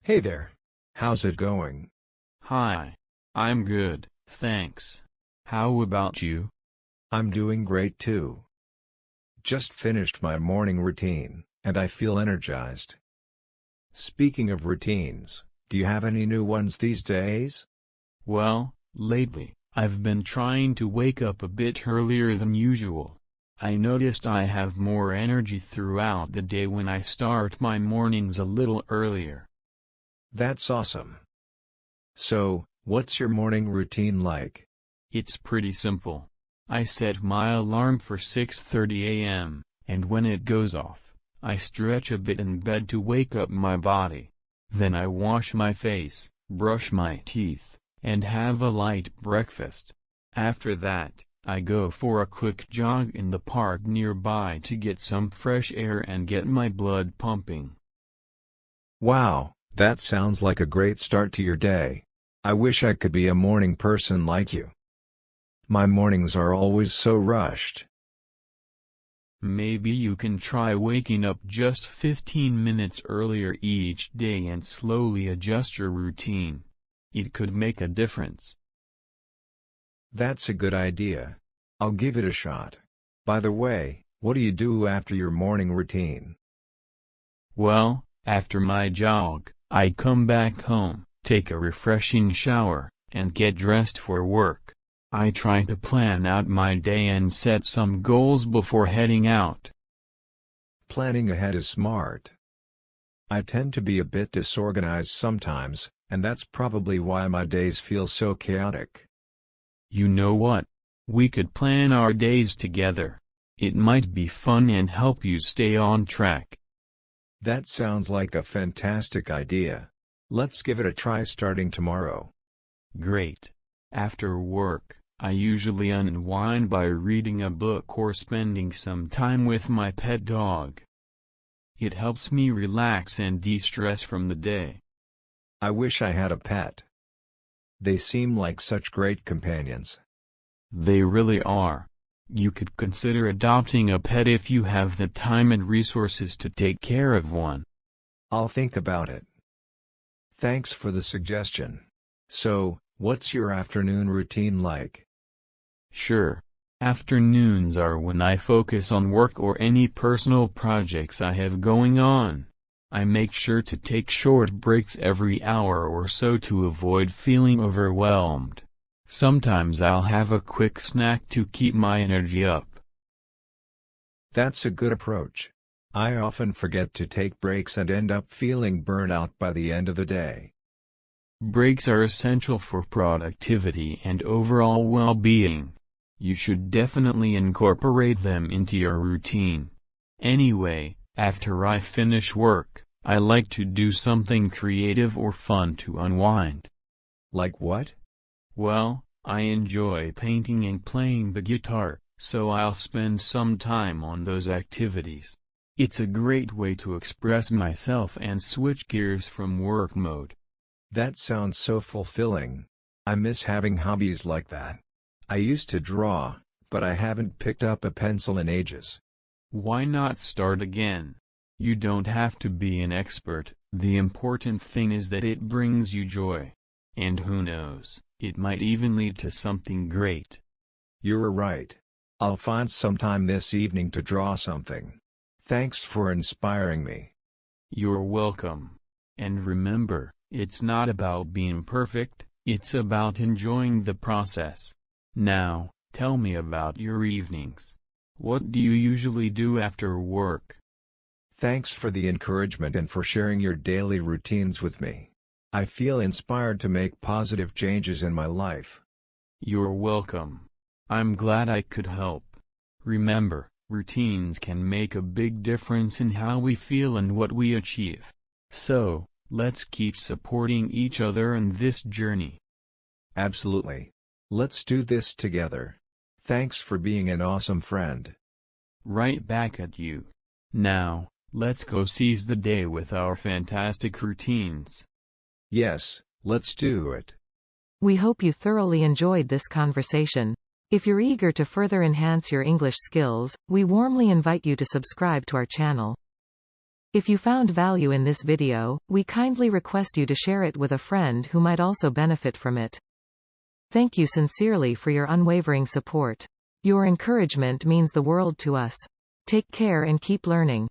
Hey there. How's it going? Hi. I'm good, thanks. How about you? I'm doing great too. Just finished my morning routine, and I feel energized. Speaking of routines, do you have any new ones these days? Well, lately, I've been trying to wake up a bit earlier than usual. I noticed I have more energy throughout the day when I start my mornings a little earlier. That's awesome. So, what's your morning routine like? It's pretty simple. I set my alarm for 6:30 a.m., and when it goes off, I stretch a bit in bed to wake up my body. Then I wash my face, brush my teeth, and have a light breakfast. After that, I go for a quick jog in the park nearby to get some fresh air and get my blood pumping. Wow, that sounds like a great start to your day. I wish I could be a morning person like you. My mornings are always so rushed. Maybe you can try waking up just 15 minutes earlier each day and slowly adjust your routine. It could make a difference. That's a good idea. I'll give it a shot. By the way, what do you do after your morning routine? Well, after my jog, I come back home, take a refreshing shower, and get dressed for work. I try to plan out my day and set some goals before heading out. Planning ahead is smart. I tend to be a bit disorganized sometimes, and that's probably why my days feel so chaotic. You know what? We could plan our days together. It might be fun and help you stay on track. That sounds like a fantastic idea. Let's give it a try starting tomorrow. Great. After work, I usually unwind by reading a book or spending some time with my pet dog. It helps me relax and de-stress from the day. I wish I had a pet. They seem like such great companions. They really are. You could consider adopting a pet if you have the time and resources to take care of one. I'll think about it. Thanks for the suggestion. So, what's your afternoon routine like? Sure. Afternoons are when I focus on work or any personal projects I have going on. I make sure to take short breaks every hour or so to avoid feeling overwhelmed. Sometimes I'll have a quick snack to keep my energy up. That's a good approach. I often forget to take breaks and end up feeling burnt out by the end of the day. Breaks are essential for productivity and overall well-being. You should definitely incorporate them into your routine. Anyway, after I finish work, I like to do something creative or fun to unwind. Like what? Well, I enjoy painting and playing the guitar, so I'll spend some time on those activities. It's a great way to express myself and switch gears from work mode. That sounds so fulfilling. I miss having hobbies like that. I used to draw, but I haven't picked up a pencil in ages. Why not start again? You don't have to be an expert, the important thing is that it brings you joy. And who knows, it might even lead to something great. You're right. I'll find some time this evening to draw something. Thanks for inspiring me. You're welcome. And remember, it's not about being perfect, it's about enjoying the process. Now, tell me about your evenings. What do you usually do after work? Thanks for the encouragement and for sharing your daily routines with me. I feel inspired to make positive changes in my life. You're welcome. I'm glad I could help. Remember, routines can make a big difference in how we feel and what we achieve. So, let's keep supporting each other in this journey. Absolutely. Let's do this together. Thanks for being an awesome friend. Right back at you. Now, let's go seize the day with our fantastic routines. Yes, let's do it. We hope you thoroughly enjoyed this conversation. If you're eager to further enhance your English skills, we warmly invite you to subscribe to our channel. If you found value in this video, we kindly request you to share it with a friend who might also benefit from it. Thank you sincerely for your unwavering support. Your encouragement means the world to us. Take care and keep learning.